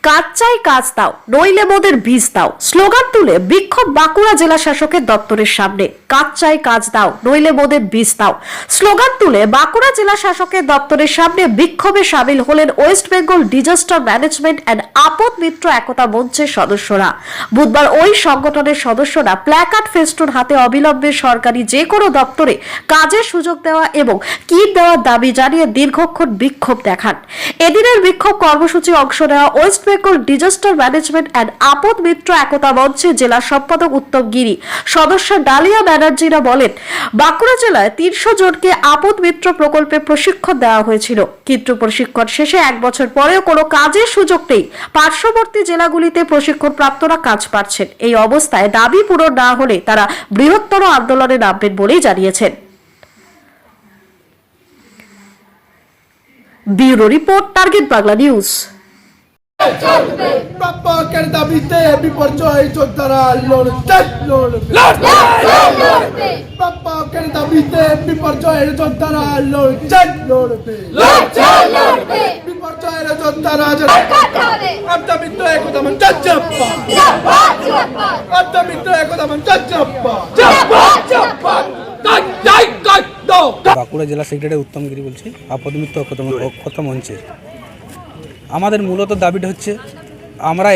কাজ চাই কাজ দাও, নইলে মোদের বীজ দাও স্লোগান তুলে বিক্ষোভ বাঁকুড়া জেলা শাসকের দপ্তরের সামনে। কাজ চাই কাজ দাও, নইলে মোদের বীজ দাও স্লোগান তুলে বাঁকুড়া জেলা শাসকের দপ্তরের সামনে বিক্ষোভে সামিল হলেন West Bengal disaster management and আপদ মিত্র একতা মঞ্চের সদস্যরা। বুধবার ওই সংগঠনের সদস্যরা প্ল্যাকার্ড ফেস্টুন হাতে অবিলম্বে সরকারি যে কোনো দপ্তরে কাজের সুযোগ দেওয়া এবং কিট দেওয়ার দাবি জানিয়ে দীর্ঘক্ষণ বিক্ষোভ দেখান। এদিনের বিক্ষোভ কর্মসূচি অংশ নেওয়া West Bengal disaster management and আপদ মিত্র একতা মঞ্চের জেলা সম্পাদক উত্তম গিরি, সদস্য ডালিয়া ব্যানার্জিরা বলেন, বাঁকুড়া জেলায় 300 জনকে আপদ মিত্র প্রকল্পে প্রশিক্ষণ দেওয়া হয়েছিল, কিন্তু প্রশিক্ষণ শেষে 1 বছর পরেও কোনো কাজের সুযোগ নেই। পার্শ্ববর্তী জেলাগুলিতে প্রশিক্ষণ প্রাপ্তরা কাজ পাচ্ছেন। এই অবস্থায় দাবি পূরণ না হলে তারা বৃহত্তর আন্দোলনে নামবেন বলেই জানিয়েছেন। Bureau report, target Bangla news. প্রাপকের দাবিতে বিপর্যয় যোদ্ধারা লড়তে প্রাপকের দাবিতে বিপর্যয়ের যোদ্ধারা লড়তে বিপর্যয়ের যোদ্ধারা আত্মমিত্র একতা মঞ্চ আত্মমিত্র একতা মঞ্চ বাঁকুড়া জেলা সেক্রেটারি উত্তম গিরি বলছি, আপদমিত্র একতা মঞ্চের। আমাদের মূলত দাবিটা হচ্ছে, আমরা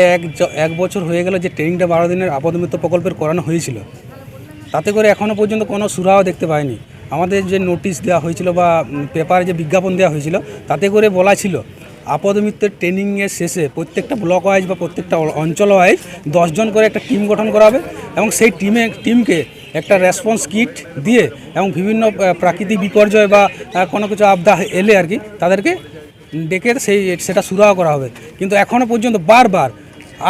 এক বছর হয়ে গেল যে ট্রেনিংটা 12 দিনের আপদমিত্র প্রকল্পের করানো হয়েছিল, তাতে করে এখনও পর্যন্ত কোনো সুরাহা দেখতে পাইনি। আমাদের যে নোটিশ দেওয়া হয়েছিল বা পেপারে যে বিজ্ঞাপন দেওয়া হয়েছিল, তাতে করে বলা ছিল আপদমিত্রের ট্রেনিংয়ের শেষে প্রত্যেকটা ব্লক ওয়াইজ বা প্রত্যেকটা অঞ্চল ওয়াইজ 10 জন করে একটা টিম গঠন করা হবে এবং সেই টিমকে একটা রেসপন্স কিট দিয়ে এবং বিভিন্ন প্রাকৃতিক বিপর্যয় বা কোনো কিছু আপদা এলে আর কি তাদেরকে ডেকে সেটা সুরাহা করা হবে। কিন্তু এখনও পর্যন্ত বারবার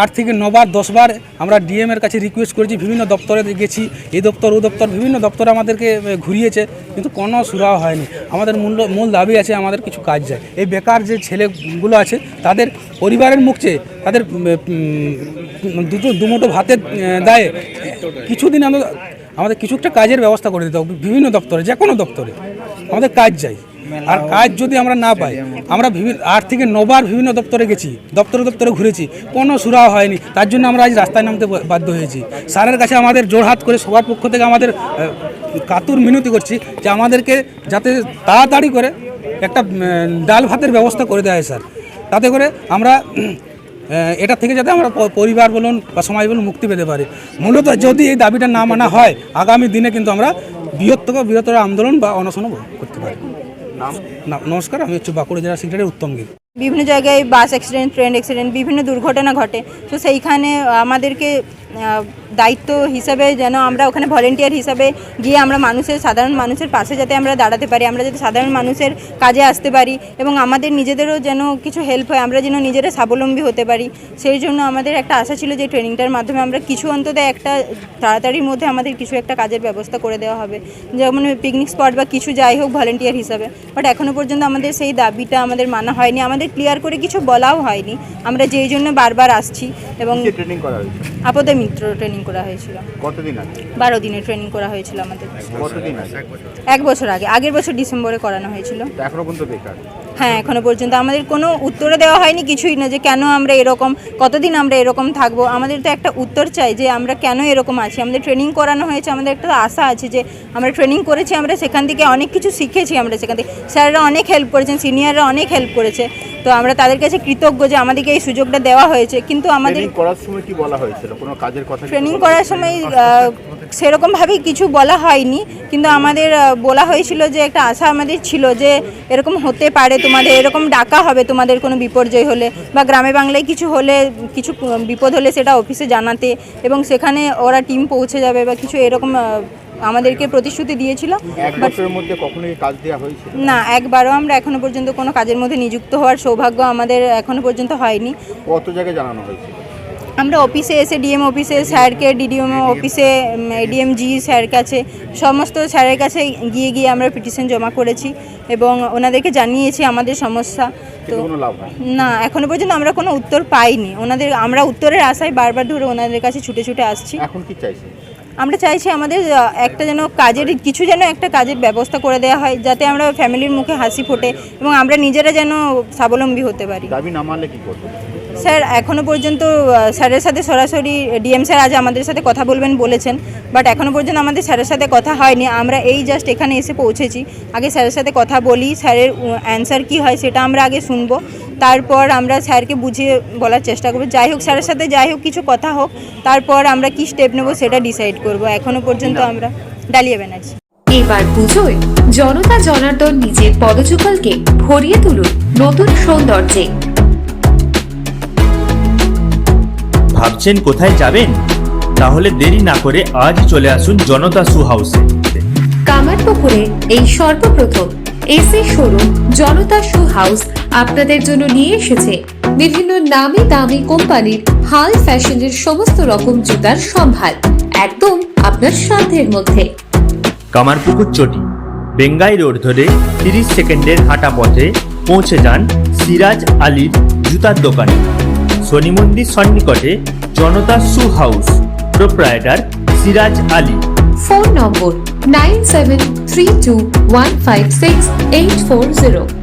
8 থেকে 9 বার 10 বার আমরা ডিএমের কাছে রিকোয়েস্ট করেছি, বিভিন্ন দপ্তরে গেছি, এই দপ্তর ও দপ্তর বিভিন্ন দপ্তরে আমাদেরকে ঘুরিয়েছে, কিন্তু কোনো সুরাহা হয়নি। আমাদের মূল দাবি আছে, আমাদের কিছু কাজ চাই। এই বেকার যে ছেলেগুলো আছে তাদের পরিবারের মুখ চেয়ে তাদের দুমুঠো ভাতের দায়ে কিছুদিন আমাদের কিছু একটা কাজের ব্যবস্থা করে দিতে হবে। বিভিন্ন দপ্তরে, যে কোনো দপ্তরে আমাদের কাজ চাই। আর কাজ যদি আমরা না পাই, আমরা 8 থেকে 9 বার বিভিন্ন দপ্তরে গেছি, দপ্তরে ঘুরেছি, কোনো সুরাহা হয়নি। তার জন্য আমরা আজ রাস্তায় নামতে বাধ্য হয়েছি। স্যারের কাছে আমাদের জোরহাত করে সবার পক্ষ থেকে আমাদের কাতুর মিনতি করছি যে আমাদেরকে যাতে তাড়াতাড়ি করে একটা ডাল ভাতের ব্যবস্থা করে দেয় স্যার, তাতে করে আমরা এটা থেকে যাতে আমরা পরিবার বলুন বা সমাজ বলুন মুক্তি পেতে পারি। মূলত যদি এই দাবিটা না মানা হয়, আগামী দিনে কিন্তু আমরা বৃহত্তর আন্দোলন বা অনশন করতে পারি। নমস্কার, আমি হচ্ছে বাঁকুড়া জেলা সেক্রেটারি উত্তম গিরি। বিভিন্ন জায়গায় বাস অ্যাক্সিডেন্ট, ট্রেন অ্যাক্সিডেন্ট, বিভিন্ন দুর্ঘটনা ঘটে। তো সেইখানে আমাদেরকে দায়িত্ব হিসাবে যেন আমরা ওখানে ভলেন্টিয়ার হিসাবে গিয়ে আমরা সাধারণ মানুষের পাশে যাতে আমরা দাঁড়াতে পারি, আমরা যাতে সাধারণ মানুষের কাজে আসতে পারি এবং আমাদের নিজেদেরও যেন কিছু হেল্প হয়, আমরা যেন নিজেরা স্বাবলম্বী হতে পারি। সেই জন্য আমাদের একটা আশা ছিল যে ট্রেনিংটার মাধ্যমে আমরা কিছু অন্তত একটা তাড়াতাড়ির মধ্যে আমাদের কিছু একটা কাজের ব্যবস্থা করে দেওয়া হবে, যেমন পিকনিক স্পট বা কিছু যাই হোক ভলেন্টিয়ার হিসাবে। বাট এখনও পর্যন্ত আমাদের সেই দাবিটা আমাদের মানা হয়নি, আমাদের ক্লিয়ার করে কিছু বলাও হয়নি। আমরা যেই জন্য বারবার আসছি। এবং আপদে মিত্র ট্রেনিং করা হয়েছিল। কতদিন আগে? 12 দিনের ট্রেনিং করা হয়েছিল আমাদের। কতদিন আগে? 1 বছর আগে, আগের বছর ডিসেম্বরে করানো হয়েছিল। এখনো পর্যন্ত বেকার? হ্যাঁ, এখনো পর্যন্ত আমাদের কোনো উত্তরে দেওয়া হয়নি, কিছুই না, যে কেন আমরা এরকম, কতদিন আমরা এরকম থাকবো। আমাদের তো একটা উত্তর চাই যে আমরা কেন এরকম আছি। আমাদের ট্রেনিং করানো হয়েছে, আমাদের একটা আশা আছে যে আমরা ট্রেনিং করেছি, আমরা সেখান থেকে অনেক কিছু শিখেছি। আমরা সেখান থেকে স্যাররা অনেক হেল্প করেছেন, সিনিয়ররা অনেক হেল্প করেছে। তো আমরা তাদের কাছে কৃতজ্ঞ যে আমাদেরকে এই সুযোগটা দেওয়া হয়েছে। কিন্তু আমাদের ট্রেনিং করার সময় কি বলা হয়েছিল? কোনো কাজের কথা? ট্রেনিং করার সময় সেরকমভাবেই কিছু বলা হয়নি, কিন্তু আমাদের বলা হয়েছিল যে একটা আশা আমাদের ছিল যে এরকম হতে পারে, তোমাদের এরকম ডাকা হবে, তোমাদের কোনো বিপর্যয় হলে বা গ্রামে বাংলায় কিছু হলে, কিছু বিপদ হলে সেটা অফিসে জানাতে এবং সেখানে ওরা টিম পৌঁছে যাবে বা কিছু এরকম আমাদেরকে প্রতিশ্রুতি দিয়েছিল। এক বছরের মধ্যে কখনোই কাজ দেওয়া হয়েছে না, একবারও আমরা এখনো পর্যন্ত কোনো কাজের মধ্যে নিযুক্ত হওয়ার সৌভাগ্য আমাদের এখনো পর্যন্ত হয়নি। কত জায়গায় জানানো হয়েছিল? আমরা অফিসে এসে, ডিএম অফিসে স্যারকে, ডিডিএম অফিসে, এডিএমজি স্যার কাছে, সমস্ত স্যারের কাছে গিয়ে আমরা পিটিশন জমা করেছি এবং ওনাদেরকে জানিয়েছি আমাদের সমস্যা। তো না, এখনো পর্যন্ত আমরা কোনো উত্তর পাইনি। আমরা উত্তরের আশায় বারবার ধরে ওনাদের কাছে ছুটে আসছি। এখন কি চাইছি? আমরা চাইছি আমাদের একটা যেন একটা কাজের ব্যবস্থা করে দেওয়া হয়, যাতে আমরা ফ্যামিলির মুখে হাসি ফোটে এবং আমরা নিজেরা যেন স্বাবলম্বী হতে পারি। দাবি না মানলে কি করব? স্যার এখনও পর্যন্ত স্যারের সাথে সরাসরি ডিএম স্যার আজ আমাদের সাথে কথা বলবেন বলেছেন, বাট এখনও পর্যন্ত আমাদের স্যারের সাথে কথা হয়নি। আমরা এই জাস্ট এখানে এসে পৌঁছেছি। আগে স্যারের সাথে কথা বলি, স্যারের অ্যান্সার কী হয় সেটা আমরা আগে শুনবো, তারপর আমরা স্যারকে বুঝিয়ে বলার চেষ্টা করবো। যাই হোক, স্যারের সাথে যাই হোক কিছু কথা হোক, তারপর আমরা কি স্টেপ নেবো সেটা ডিসাইড করবো। এখনও পর্যন্ত আমরা ডালিয়া ব্যানার্জি। এবার পুজোয় জনতা জনার্দন নিজের পদযুগলকে ভরিয়ে তুলুন নতুন সৌন্দর্যে। ভাবছেন কোথায় যাবেন? তাহলে দেরি না করে আজই চলে আসুন জনতা শু হাউসে। কামারপুকুরে এই সর্বপ্রথম এসি শোরুম জনতা শু হাউস আপনাদের জন্য নিয়ে এসেছে বিভিন্ন নামি দামি কোম্পানির হাই ফ্যাশনের সমস্ত রকম জুতার সম্ভার একদম আপনার সাধ্যের মধ্যে। কামারপুকুর চটি বেঙ্গাই রোড ধরে 30 সেকেন্ডের হাঁটা পথে পৌঁছে যান সিরাজ আলীর জুতার দোকানে। শনি মন্দির সন্নিকটে Janata shoe house, proprietor Siraj Ali. Phone number 9732156840।